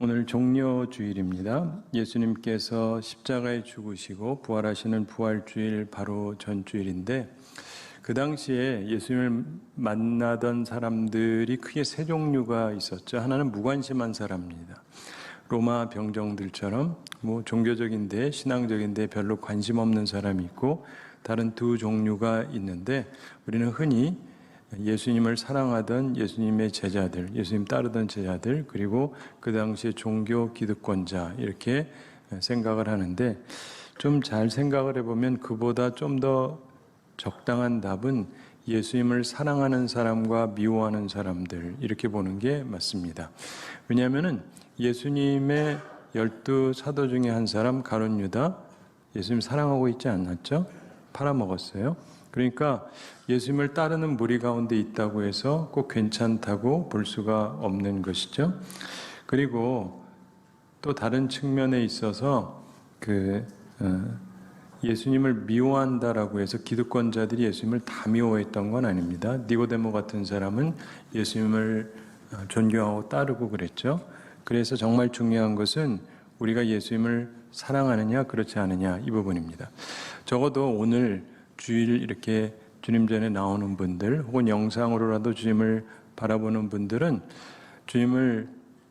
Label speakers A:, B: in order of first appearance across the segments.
A: 오늘 종려주일입니다. 예수님께서 십자가에 죽으시고 부활하시는 부활주일 바로 전주일인데, 그 당시에 예수님을 만나던 사람들이 크게 세 종류가 있었죠. 하나는 무관심한 사람입니다. 로마 병정들처럼 종교적인데 신앙적인데 별로 관심 없는 사람이 있고, 다른 두 종류가 있는데, 우리는 흔히 예수님을 사랑하던 예수님의 제자들, 예수님 따르던 제자들, 그리고 그 당시에 종교 기득권자, 이렇게 생각을 하는데, 좀 잘 생각을 해보면 그보다 좀 더 적당한 답은 예수님을 사랑하는 사람과 미워하는 사람들, 이렇게 보는 게 맞습니다. 왜냐하면 예수님의 12 사도 중에 한 사람 가룟 유다, 예수님 사랑하고 있지 않았죠? 팔아먹었어요. 그러니까 예수님을 따르는 무리 가운데 있다고 해서 꼭 괜찮다고 볼 수가 없는 것이죠. 그리고 또 다른 측면에 있어서 예수님을 미워한다라고 해서 기득권자들이 예수님을 다 미워했던 건 아닙니다. 니고데모 같은 사람은 예수님을 존경하고 따르고 그랬죠. 그래서 정말 중요한 것은 우리가 예수님을 사랑하느냐 그렇지 않느냐, 이 부분입니다. 적어도 오늘 주일 이렇게 주님 전에 나오는 분들, 혹은 영상으로라도 주님을 바라보는 분들은 주님을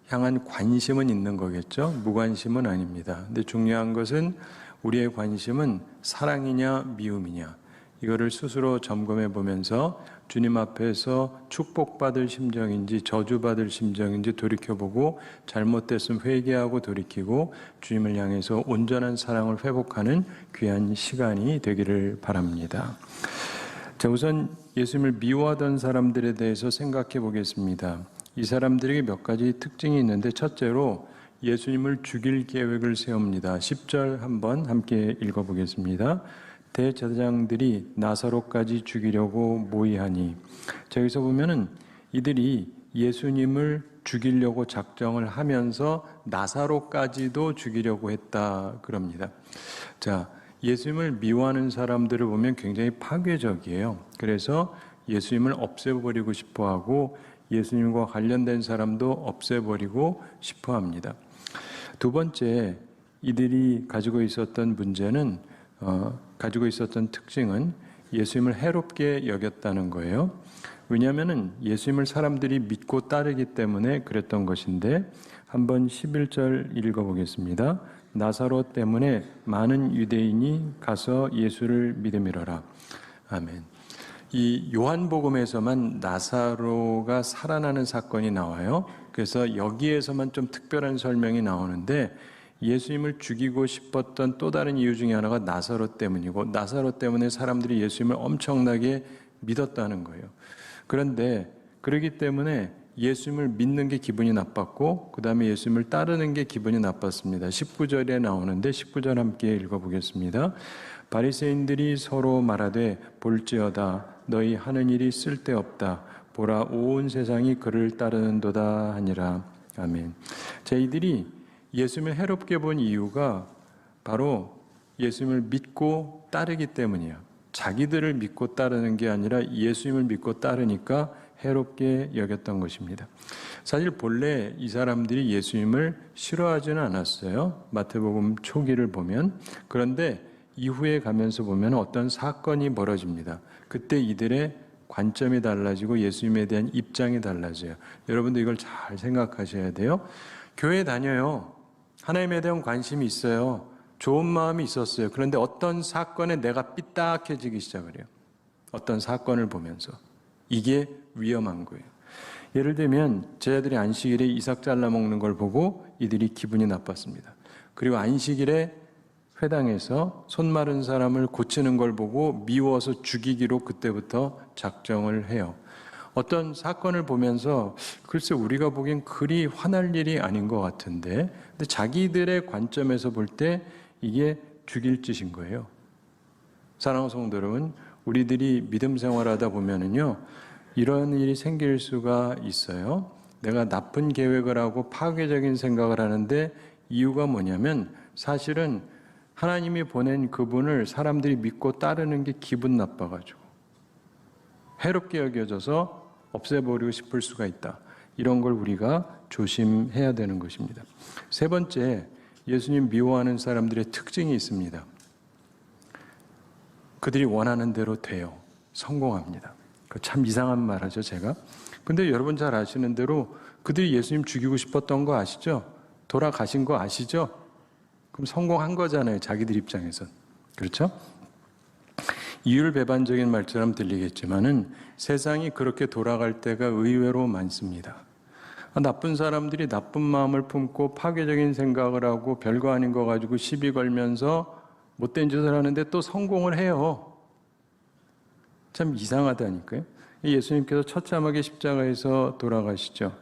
A: 향한 관심은 있는 거겠죠. 무관심은 아닙니다. 근데 중요한 것은 우리의 관심은 사랑이냐 미움이냐, 이거를 스스로 점검해 보면서 주님 앞에서 축복받을 심정인지 저주받을 심정인지 돌이켜보고, 잘못됐으면 회개하고 돌이키고 주님을 향해서 온전한 사랑을 회복하는 귀한 시간이 되기를 바랍니다. 자, 우선 예수님을 미워하던 사람들에 대해서 생각해 보겠습니다. 이 사람들에게 몇 가지 특징이 있는데, 첫째로 예수님을 죽일 계획을 세웁니다. 10절 한번 함께 읽어보겠습니다. 대제사장들이 나사로까지 죽이려고 모의하니, 저기서 보면은 이들이 예수님을 죽이려고 작정을 하면서 나사로까지도 죽이려고 했다 그럽니다. 자, 예수님을 미워하는 사람들을 보면 굉장히 파괴적이에요. 그래서 예수님을 없애버리고 싶어하고 예수님과 관련된 사람도 없애버리고 싶어합니다. 두 번째, 이들이 가지고 있었던 문제는 가지고 있었던 특징은 예수님을 해롭게 여겼다는 거예요. 왜냐하면 예수님을 사람들이 믿고 따르기 때문에 그랬던 것인데, 한번 11절 읽어보겠습니다. 나사로 때문에 많은 유대인이 가서 예수를 믿음이로라. 아멘. 이 요한복음에서만 나사로가 살아나는 사건이 나와요. 그래서 여기에서만 좀 특별한 설명이 나오는데, 예수님을 죽이고 싶었던 또 다른 이유 중에 하나가 나사로 때문이고, 나사로 때문에 사람들이 예수님을 엄청나게 믿었다는 거예요. 그런데 그러기 때문에 예수님을 믿는 게 기분이 나빴고, 그 다음에 예수님을 따르는 게 기분이 나빴습니다. 19절에 나오는데 19절 함께 읽어보겠습니다. 바리새인들이 서로 말하되 볼지어다 너희 하는 일이 쓸데없다. 보라 온 세상이 그를 따르는도다 하니라. 아멘. 자, 이들이 예수님을 해롭게 본 이유가 바로 예수님을 믿고 따르기 때문이야. 자기들을 믿고 따르는 게 아니라 예수님을 믿고 따르니까 해롭게 여겼던 것입니다. 사실 본래 이 사람들이 예수님을 싫어하지는 않았어요. 마태복음 초기를 보면. 그런데 이후에 가면서 보면 어떤 사건이 벌어집니다. 그때 이들의 관점이 달라지고 예수님에 대한 입장이 달라져요. 여러분도 이걸 잘 생각하셔야 돼요. 교회 다녀요. 하나님에 대한 관심이 있어요. 좋은 마음이 있었어요. 그런데 어떤 사건에 내가 삐딱해지기 시작을 해요. 어떤 사건을 보면서. 이게 위험한 거예요. 예를 들면 제자들이 안식일에 이삭 잘라 먹는 걸 보고 이들이 기분이 나빴습니다. 그리고 안식일에 회당에서 손 마른 사람을 고치는 걸 보고 미워서 죽이기로 그때부터 작정을 해요. 어떤 사건을 보면서 글쎄 우리가 보기엔 그리 화날 일이 아닌 것 같은데, 근데 자기들의 관점에서 볼 때 이게 죽일 짓인 거예요. 사랑하는 성도 여러분, 우리들이 믿음 생활하다 보면은요, 이런 일이 생길 수가 있어요. 내가 나쁜 계획을 하고 파괴적인 생각을 하는데, 이유가 뭐냐면 사실은 하나님이 보낸 그분을 사람들이 믿고 따르는 게 기분 나빠가지고 해롭게 여겨져서 없애버리고 싶을 수가 있다. 이런 걸 우리가 조심해야 되는 것입니다. 세 번째, 예수님 미워하는 사람들의 특징이 있습니다. 그들이 원하는 대로 돼요. 성공합니다. 참 이상한 말 하죠, 제가. 근데 여러분 잘 아시는 대로 그들이 예수님 죽이고 싶었던 거 아시죠? 돌아가신 거 아시죠? 그럼 성공한 거잖아요, 자기들 입장에선. 그렇죠? 이율배반적인 말처럼 들리겠지만은 세상이 그렇게 돌아갈 때가 의외로 많습니다. 나쁜 사람들이 나쁜 마음을 품고 파괴적인 생각을 하고 별거 아닌 거 가지고 시비 걸면서 못된 짓을 하는데 또 성공을 해요. 참 이상하다니까요. 예수님께서 처참하게 십자가에서 돌아가시죠.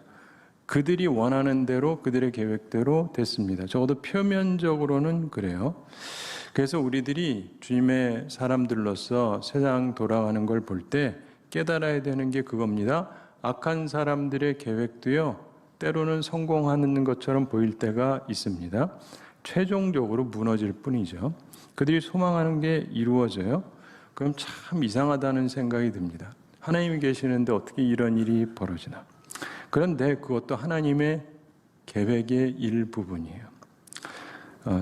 A: 그들이 원하는 대로 그들의 계획대로 됐습니다. 적어도 표면적으로는 그래요. 그래서 우리들이 주님의 사람들로서 세상 돌아가는 걸 볼 때 깨달아야 되는 게 그겁니다. 악한 사람들의 계획도요, 때로는 성공하는 것처럼 보일 때가 있습니다. 최종적으로 무너질 뿐이죠. 그들이 소망하는 게 이루어져요. 그럼 참 이상하다는 생각이 듭니다. 하나님이 계시는데 어떻게 이런 일이 벌어지나. 그런데 그것도 하나님의 계획의 일부분이에요.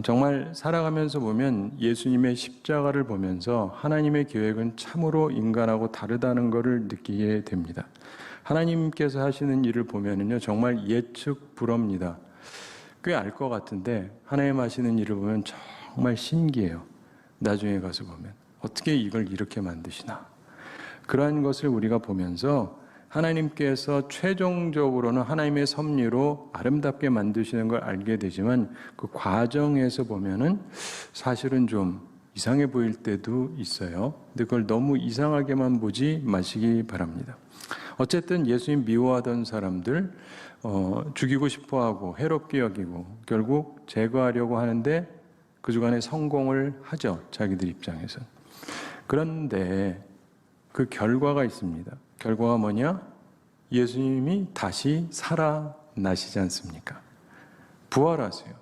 A: 정말 살아가면서 보면 예수님의 십자가를 보면서 하나님의 계획은 참으로 인간하고 다르다는 것을 느끼게 됩니다. 하나님께서 하시는 일을 보면은요, 정말 예측 불허입니다. 꽤 알 것 같은데 하나님 하시는 일을 보면 정말 신기해요. 나중에 가서 보면 어떻게 이걸 이렇게 만드시나. 그러한 것을 우리가 보면서 하나님께서 최종적으로는 하나님의 섭리로 아름답게 만드시는 걸 알게 되지만 그 과정에서 보면은 사실은 좀 이상해 보일 때도 있어요. 근데 그걸 너무 이상하게만 보지 마시기 바랍니다. 어쨌든 예수님 미워하던 사람들 죽이고 싶어하고 해롭게 여기고 결국 제거하려고 하는데 그 주간에 성공을 하죠. 자기들 입장에서. 그런데 그 결과가 있습니다. 결과가 뭐냐? 예수님이 다시 살아나시지 않습니까? 부활하세요.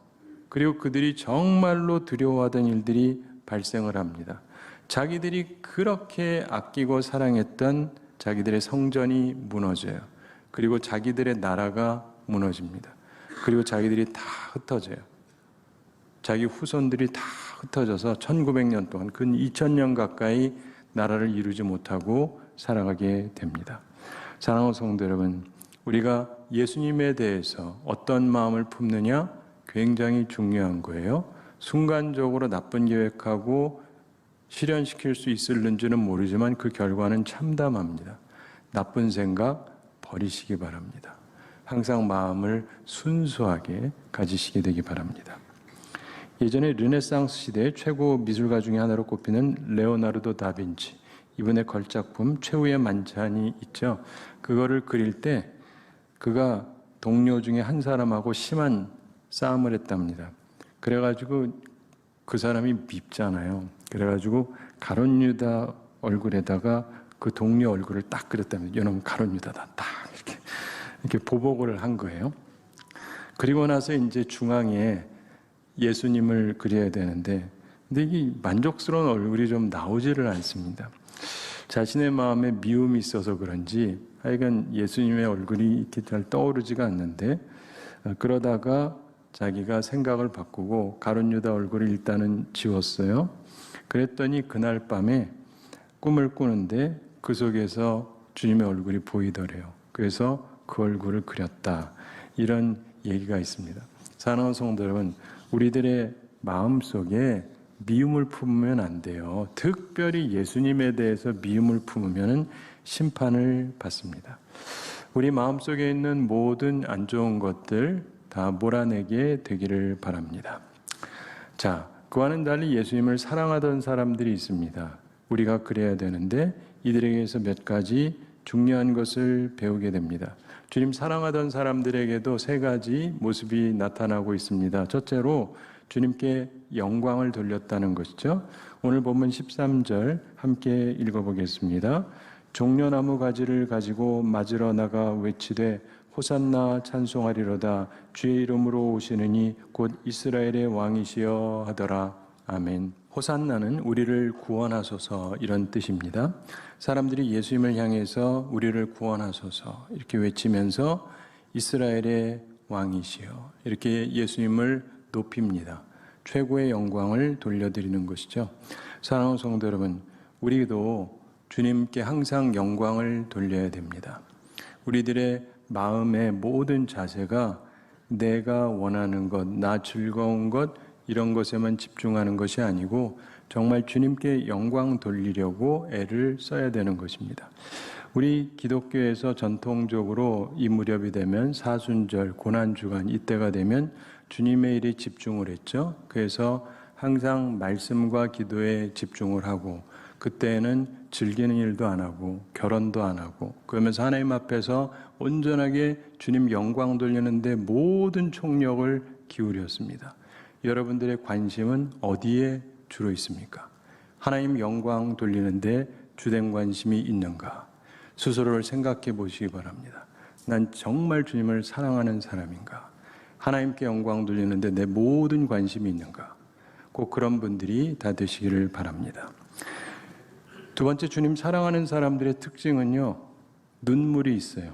A: 그리고 그들이 정말로 두려워하던 일들이 발생을 합니다. 자기들이 그렇게 아끼고 사랑했던 자기들의 성전이 무너져요. 그리고 자기들의 나라가 무너집니다. 그리고 자기들이 다 흩어져요. 자기 후손들이 다 흩어져서 1900년 동안 근 2000년 가까이 나라를 이루지 못하고 살아가게 됩니다. 사랑하는 성도 여러분, 우리가 예수님에 대해서 어떤 마음을 품느냐 굉장히 중요한 거예요. 순간적으로 나쁜 계획하고 실현시킬 수 있을는지는 모르지만 그 결과는 참담합니다. 나쁜 생각 버리시기 바랍니다. 항상 마음을 순수하게 가지시게 되기 바랍니다. 예전에 르네상스 시대의 최고 미술가 중에 하나로 꼽히는 레오나르도 다빈치, 이분의 걸작품 최후의 만찬이 있죠. 그거를 그릴 때 그가 동료 중에 한 사람하고 심한 싸움을 했답니다. 그래가지고 그 사람이 밉잖아요. 그래가지고 가룟 유다 얼굴에다가 그 동료 얼굴을 딱 그렸답니다. 이놈 가룟 유다다. 딱 이렇게 보복을 한 거예요. 그리고 나서 이제 중앙에 예수님을 그려야 되는데, 근데 이 만족스러운 얼굴이 좀 나오지를 않습니다. 자신의 마음에 미움이 있어서 그런지 하여간 예수님의 얼굴이 이렇게 잘 떠오르지가 않는데, 그러다가 자기가 생각을 바꾸고 가룟 유다 얼굴을 일단은 지웠어요. 그랬더니 그날 밤에 꿈을 꾸는데 그 속에서 주님의 얼굴이 보이더래요. 그래서 그 얼굴을 그렸다. 이런 얘기가 있습니다. 사랑하는 성도 여러분, 우리들의 마음속에 미움을 품으면 안 돼요. 특별히 예수님에 대해서 미움을 품으면 심판을 받습니다. 우리 마음속에 있는 모든 안 좋은 것들 다 몰아내게 되기를 바랍니다. 자, 그와는 달리 예수님을 사랑하던 사람들이 있습니다. 우리가 그래야 되는데 이들에게서 몇 가지 중요한 것을 배우게 됩니다. 주님 사랑하던 사람들에게도 세 가지 모습이 나타나고 있습니다. 첫째로 주님께 영광을 돌렸다는 것이죠. 오늘 본문 13절 함께 읽어보겠습니다. 종려나무 가지를 가지고 맞으러 나가 외치되 호산나 찬송하리로다. 주의 이름으로 오시느니 곧 이스라엘의 왕이시여 하더라. 아멘. 호산나는 우리를 구원하소서 이런 뜻입니다. 사람들이 예수님을 향해서 우리를 구원하소서 이렇게 외치면서 이스라엘의 왕이시여. 이렇게 예수님을 높입니다. 최고의 영광을 돌려드리는 것이죠. 사랑하는 성도 여러분, 우리도 주님께 항상 영광을 돌려야 됩니다. 우리들의 마음의 모든 자세가 내가 원하는 것, 나 즐거운 것, 이런 것에만 집중하는 것이 아니고 정말 주님께 영광 돌리려고 애를 써야 되는 것입니다. 우리 기독교에서 전통적으로 이 무렵이 되면 사순절, 고난주간 이때가 되면 주님의 일에 집중을 했죠. 그래서 항상 말씀과 기도에 집중을 하고 그때는 즐기는 일도 안 하고 결혼도 안 하고 그러면서 하나님 앞에서 온전하게 주님 영광 돌리는데 모든 총력을 기울였습니다. 여러분들의 관심은 어디에 주로 있습니까? 하나님 영광 돌리는데 주된 관심이 있는가? 스스로를 생각해 보시기 바랍니다. 난 정말 주님을 사랑하는 사람인가? 하나님께 영광 돌리는데 내 모든 관심이 있는가? 꼭 그런 분들이 다 되시기를 바랍니다. 두 번째, 주님 사랑하는 사람들의 특징은요, 눈물이 있어요.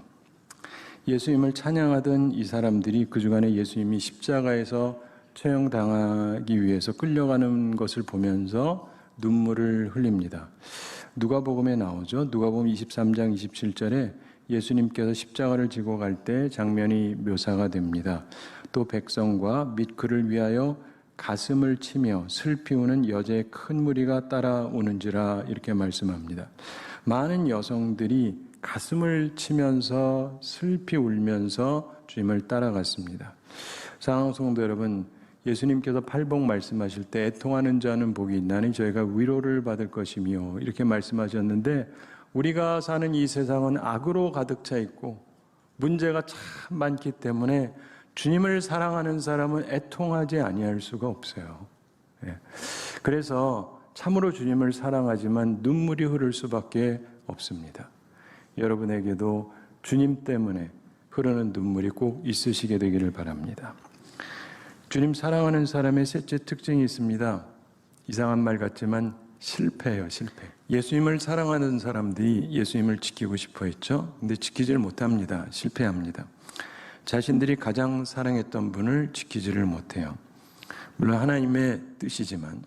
A: 예수님을 찬양하던 이 사람들이 그 주간에 예수님이 십자가에서 처형당하기 위해서 끌려가는 것을 보면서 눈물을 흘립니다. 누가복음에 나오죠. 누가복음 23장 27절에 예수님께서 십자가를 지고 갈 때 장면이 묘사가 됩니다. 또 백성과 및 그를 위하여 가슴을 치며 슬피 우는 여자의 큰 무리가 따라오는지라 이렇게 말씀합니다. 많은 여성들이 가슴을 치면서 슬피 울면서 주님을 따라갔습니다. 사랑하는 성도 여러분, 예수님께서 팔복 말씀하실 때 애통하는 자는 복이 있나니 저희가 위로를 받을 것이며 이렇게 말씀하셨는데 우리가 사는 이 세상은 악으로 가득 차 있고 문제가 참 많기 때문에 주님을 사랑하는 사람은 애통하지 아니할 수가 없어요. 그래서 참으로 주님을 사랑하지만 눈물이 흐를 수밖에 없습니다. 여러분에게도 주님 때문에 흐르는 눈물이 꼭 있으시게 되기를 바랍니다. 주님 사랑하는 사람의 셋째 특징이 있습니다. 이상한 말 같지만 실패예요, 실패. 예수님을 사랑하는 사람들이 예수님을 지키고 싶어 했죠. 근데 지키질 못합니다. 실패합니다. 자신들이 가장 사랑했던 분을 지키지를 못해요. 물론 하나님의 뜻이지만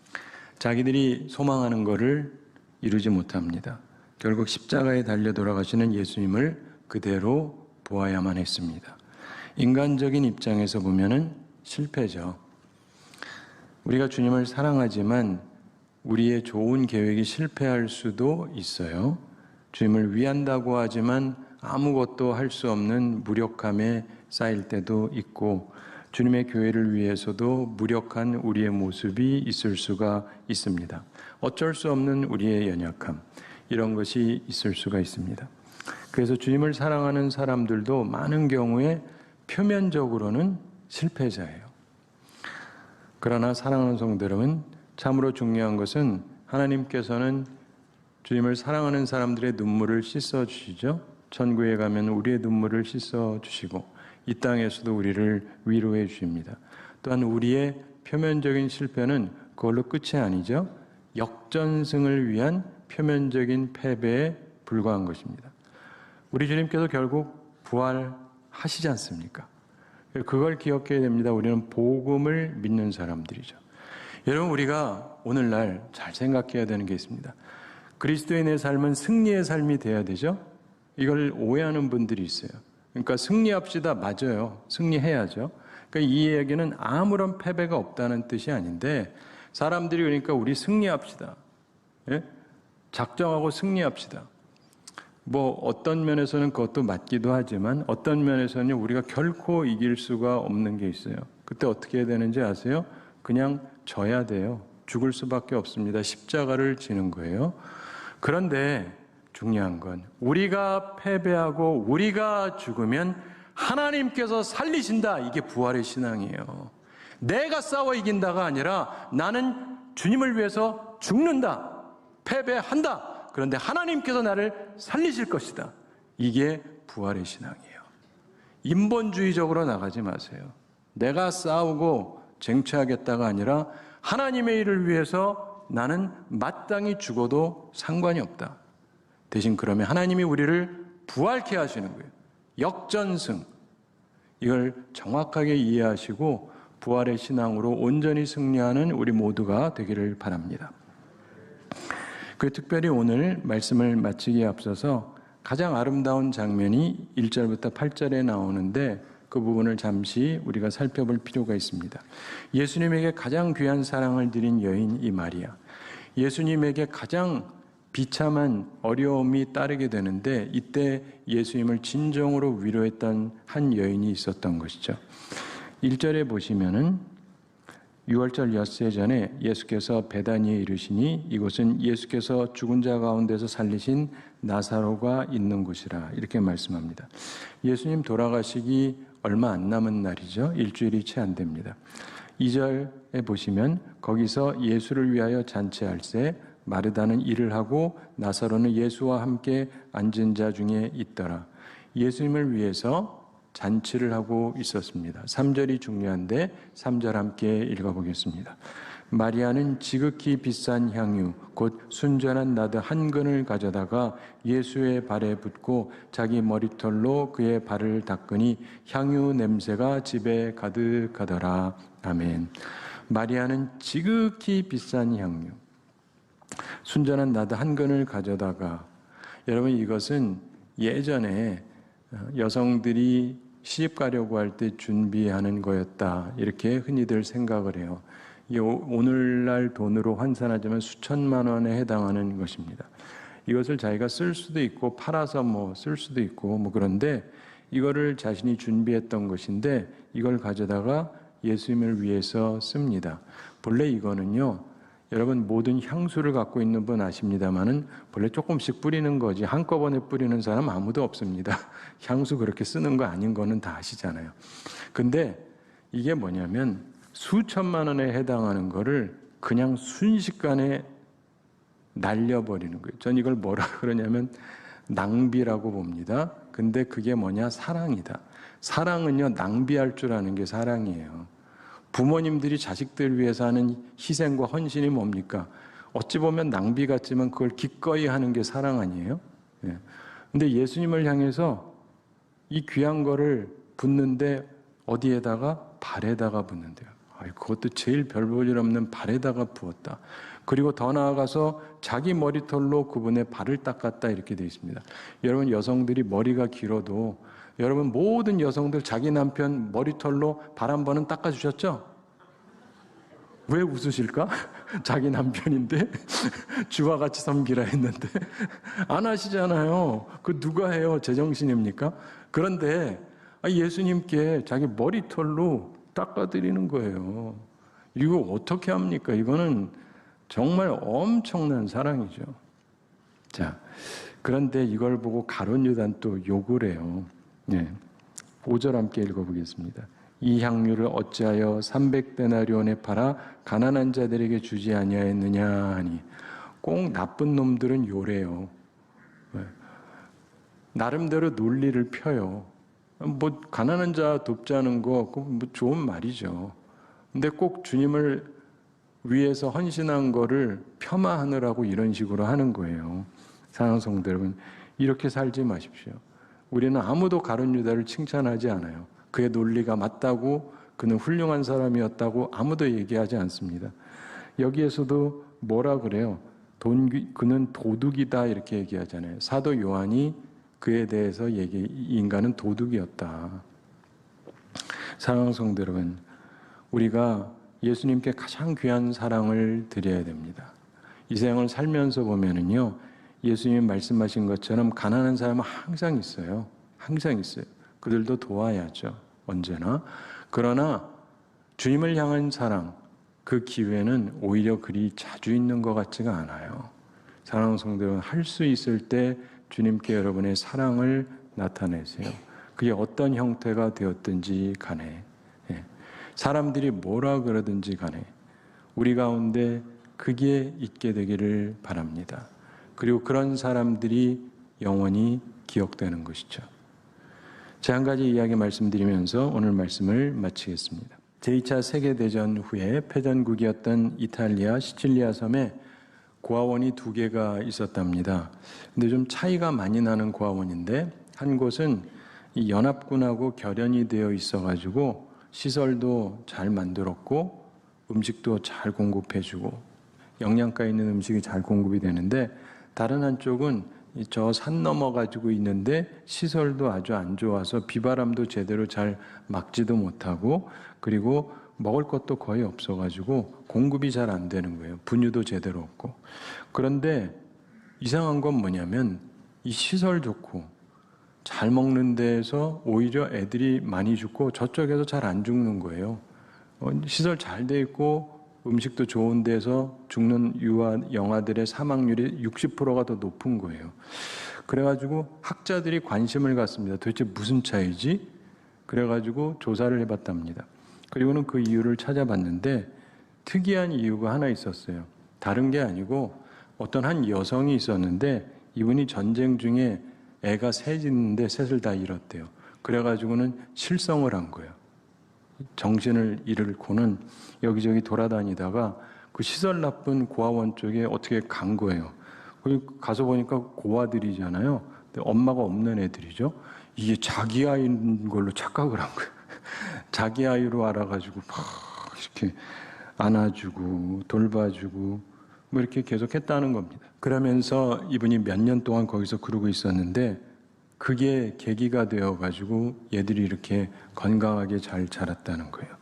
A: 자기들이 소망하는 것을 이루지 못합니다. 결국 십자가에 달려 돌아가시는 예수님을 그대로 보아야만 했습니다. 인간적인 입장에서 보면은 실패죠. 우리가 주님을 사랑하지만 우리의 좋은 계획이 실패할 수도 있어요. 주님을 위한다고 하지만 아무것도 할 수 없는 무력함에 쌓일 때도 있고 주님의 교회를 위해서도 무력한 우리의 모습이 있을 수가 있습니다. 어쩔 수 없는 우리의 연약함, 이런 것이 있을 수가 있습니다. 그래서 주님을 사랑하는 사람들도 많은 경우에 표면적으로는 실패자예요. 그러나 사랑하는 성도 여러분, 참으로 중요한 것은 하나님께서는 주님을 사랑하는 사람들의 눈물을 씻어주시죠. 천국에 가면 우리의 눈물을 씻어주시고 이 땅에서도 우리를 위로해 주십니다. 또한 우리의 표면적인 실패는 그걸로 끝이 아니죠. 역전승을 위한 표면적인 패배에 불과한 것입니다. 우리 주님께서 결국 부활하시지 않습니까? 그걸 기억해야 됩니다. 우리는 복음을 믿는 사람들이죠. 여러분, 우리가 오늘날 잘 생각해야 되는 게 있습니다. 그리스도인의 삶은 승리의 삶이 돼야 되죠. 이걸 오해하는 분들이 있어요. 그러니까 승리합시다. 맞아요. 승리해야죠. 그러니까 이 얘기는 아무런 패배가 없다는 뜻이 아닌데 사람들이 그러니까 우리 승리합시다. 예? 작정하고 승리합시다. 뭐 어떤 면에서는 그것도 맞기도 하지만 어떤 면에서는 우리가 결코 이길 수가 없는 게 있어요. 그때 어떻게 해야 되는지 아세요? 그냥 져야 돼요. 죽을 수밖에 없습니다. 십자가를 지는 거예요. 그런데 중요한 건 우리가 패배하고 우리가 죽으면 하나님께서 살리신다. 이게 부활의 신앙이에요. 내가 싸워 이긴다가 아니라 나는 주님을 위해서 죽는다. 패배한다. 그런데 하나님께서 나를 살리실 것이다. 이게 부활의 신앙이에요. 인본주의적으로 나가지 마세요. 내가 싸우고 쟁취하겠다가 아니라 하나님의 일을 위해서 나는 마땅히 죽어도 상관이 없다. 대신 그러면 하나님이 우리를 부활케 하시는 거예요. 역전승. 이걸 정확하게 이해하시고 부활의 신앙으로 온전히 승리하는 우리 모두가 되기를 바랍니다. 특별히 오늘 말씀을 마치기에 앞서서 가장 아름다운 장면이 1절부터 8절에 나오는데 그 부분을 잠시 우리가 살펴볼 필요가 있습니다. 예수님에게 가장 귀한 사랑을 드린 여인 이 마리아, 예수님에게 가장 비참한 어려움이 따르게 되는데 이때 예수님을 진정으로 위로했던 한 여인이 있었던 것이죠. 1절에 보시면은 6월절 엿새 전에 예수께서 베다니에 이르시니 이곳은 예수께서 죽은 자 가운데서 살리신 나사로가 있는 곳이라 이렇게 말씀합니다. 예수님 돌아가시기 얼마 안 남은 날이죠. 일주일이 채 안 됩니다. 2절에 보시면 거기서 예수를 위하여 잔치할새 마르다는 일을 하고 나사로는 예수와 함께 앉은 자 중에 있더라. 예수님을 위해서 잔치를 하고 있었습니다. 3절이 중요한데 3절 함께 읽어보겠습니다. 마리아는 지극히 비싼 향유 곧 순전한 나드 한 근을 가져다가 예수의 발에 붓고 자기 머리털로 그의 발을 닦으니 향유 냄새가 집에 가득하더라. 아멘. 마리아는 지극히 비싼 향유 순전한 나드 한 근을 가져다가, 여러분 이것은 예전에 여성들이 시집 가려고 할 때 준비하는 거였다 이렇게 흔히들 생각을 해요. 이게 오늘날 돈으로 환산하자면 수천만 원에 해당하는 것입니다. 이것을 자기가 쓸 수도 있고 팔아서 쓸 수도 있고 그런데 이거를 자신이 준비했던 것인데 이걸 가져다가 예수님을 위해서 씁니다. 본래 이거는요, 여러분 모든 향수를 갖고 있는 분 아십니다만은 본래 조금씩 뿌리는 거지 한꺼번에 뿌리는 사람 아무도 없습니다. 향수 그렇게 쓰는 거 아닌 거는 다 아시잖아요. 근데 이게 뭐냐면 수천만 원에 해당하는 거를 그냥 순식간에 날려버리는 거예요. 전 이걸 뭐라 그러냐면 낭비라고 봅니다. 근데 그게 뭐냐? 사랑이다. 사랑은요, 낭비할 줄 아는 게 사랑이에요. 부모님들이 자식들 위해서 하는 희생과 헌신이 뭡니까? 어찌 보면 낭비 같지만 그걸 기꺼이 하는 게 사랑 아니에요? 예. 근데 예수님을 향해서 이 귀한 거를 붓는데 어디에다가? 발에다가 붓는데요. 그것도 제일 별 볼 일 없는 발에다가 부었다. 그리고 더 나아가서 자기 머리털로 그분의 발을 닦았다 이렇게 되어 있습니다. 여러분 여성들이 머리가 길어도 여러분 모든 여성들 자기 남편 머리털로 발 한 번은 닦아주셨죠? 왜 웃으실까? 자기 남편인데 주와 같이 섬기라 했는데 안 하시잖아요. 그 누가 해요? 제정신입니까? 그런데 예수님께 자기 머리털로 닦아드리는 거예요. 이거 어떻게 합니까? 이거는 정말 엄청난 사랑이죠. 자, 그런데 이걸 보고 가룟 유다는 또 욕을 해요. 네. 5절 함께 읽어보겠습니다. 이 향유를 어찌하여 300데나리온에 팔아 가난한 자들에게 주지 아니하였느냐 하니, 꼭 나쁜 놈들은 요래요. 나름대로 논리를 펴요. 가난한 자 돕자는 거 좋은 말이죠. 근데 꼭 주님을 위해서 헌신한 거를 폄하하느라고 이런 식으로 하는 거예요. 사랑하는 성도 여러분, 이렇게 살지 마십시오. 우리는 아무도 가룟 유다를 칭찬하지 않아요. 그의 논리가 맞다고, 그는 훌륭한 사람이었다고 아무도 얘기하지 않습니다. 여기에서도 뭐라 그래요? 그는 도둑이다 이렇게 얘기하잖아요. 사도 요한이 그에 대해서 인간은 도둑이었다. 사랑하는 성도 여러분, 우리가 예수님께 가장 귀한 사랑을 드려야 됩니다. 이 세상을 살면서 보면은요, 예수님이 말씀하신 것처럼 가난한 사람은 항상 있어요. 항상 있어요. 그들도 도와야죠. 언제나. 그러나 주님을 향한 사랑, 그 기회는 오히려 그리 자주 있는 것 같지가 않아요. 사랑하는 성도 여러분, 할 수 있을 때 주님께 여러분의 사랑을 나타내세요. 그게 어떤 형태가 되었든지 간에, 사람들이 뭐라 그러든지 간에 우리 가운데 그게 있게 되기를 바랍니다. 그리고 그런 사람들이 영원히 기억되는 것이죠. 제가 한 가지 이야기 말씀드리면서 오늘 말씀을 마치겠습니다. 제2차 세계대전 후에 패전국이었던 이탈리아 시칠리아 섬에 고아원이 2개가 있었답니다. 근데 좀 차이가 많이 나는 고아원인데, 한 곳은 이 연합군하고 결연이 되어 있어가지고 시설도 잘 만들었고 음식도 잘 공급해주고 영양가 있는 음식이 잘 공급이 되는데, 다른 한쪽은 저 산 넘어 가지고 있는데 시설도 아주 안 좋아서 비바람도 제대로 잘 막지도 못하고, 그리고 먹을 것도 거의 없어가지고 공급이 잘 안 되는 거예요. 분유도 제대로 없고. 그런데 이상한 건 뭐냐면 이 시설 좋고 잘 먹는 데에서 오히려 애들이 많이 죽고 저쪽에서 잘 안 죽는 거예요. 시설 잘 돼 있고 음식도 좋은 데서 죽는 영아들의 사망률이 60%가 더 높은 거예요. 그래가지고 학자들이 관심을 갖습니다. 도대체 무슨 차이지? 그래가지고 조사를 해봤답니다. 그리고는 그 이유를 찾아봤는데 특이한 이유가 하나 있었어요. 다른 게 아니고 어떤 한 여성이 있었는데 이분이 전쟁 중에 애가 셋 있는데 셋을 다 잃었대요. 그래가지고는 실성을 한 거예요. 정신을 잃고는 여기저기 돌아다니다가 그 시설 나쁜 고아원 쪽에 어떻게 간 거예요. 거기 가서 보니까 고아들이잖아요. 근데 엄마가 없는 애들이죠. 이게 자기 아이인 걸로 착각을 한 거예요. 자기 아이로 알아가지고 막 이렇게 안아주고 돌봐주고 뭐 이렇게 계속 했다는 겁니다. 그러면서 이분이 몇 년 동안 거기서 그러고 있었는데 그게 계기가 되어가지고 얘들이 이렇게 건강하게 잘 자랐다는 거예요.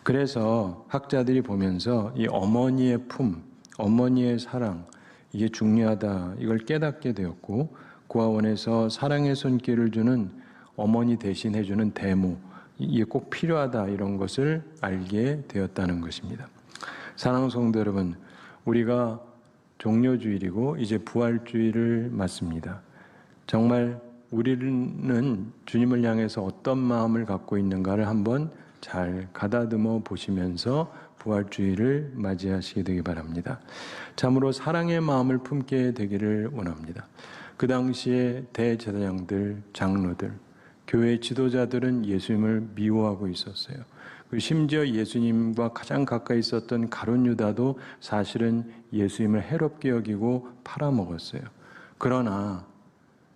A: 그래서 학자들이 보면서 이 어머니의 품, 어머니의 사랑, 이게 중요하다, 이걸 깨닫게 되었고, 고아원에서 사랑의 손길을 주는 어머니 대신 해주는 대모, 이게 꼭 필요하다, 이런 것을 알게 되었다는 것입니다. 사랑하는 성도 여러분, 우리가 종료주일이고 이제 부활주일을 맞습니다. 정말 우리는 주님을 향해서 어떤 마음을 갖고 있는가를 한번 잘 가다듬어 보시면서 부활주일을 맞이하시게 되기 바랍니다. 참으로 사랑의 마음을 품게 되기를 원합니다. 그 당시에 대제사장들, 장로들, 교회 지도자들은 예수님을 미워하고 있었어요. 심지어 예수님과 가장 가까이 있었던 가룟 유다도 사실은 예수님을 해롭게 여기고 팔아먹었어요. 그러나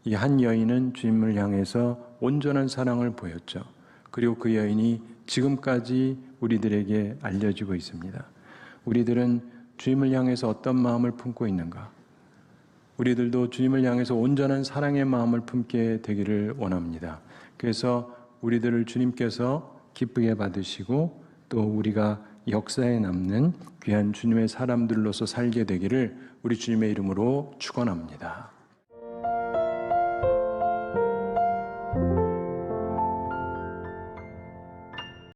A: 이 한 여인은 주님을 향해서 온전한 사랑을 보였죠. 그리고 그 여인이 지금까지 우리들에게 알려지고 있습니다. 우리들은 주님을 향해서 어떤 마음을 품고 있는가? 우리들도 주님을 향해서 온전한 사랑의 마음을 품게 되기를 원합니다. 그래서 우리들을 주님께서 기쁘게 받으시고 또 우리가 역사에 남는 귀한 주님의 사람들로서 살게 되기를 우리 주님의 이름으로 축원합니다.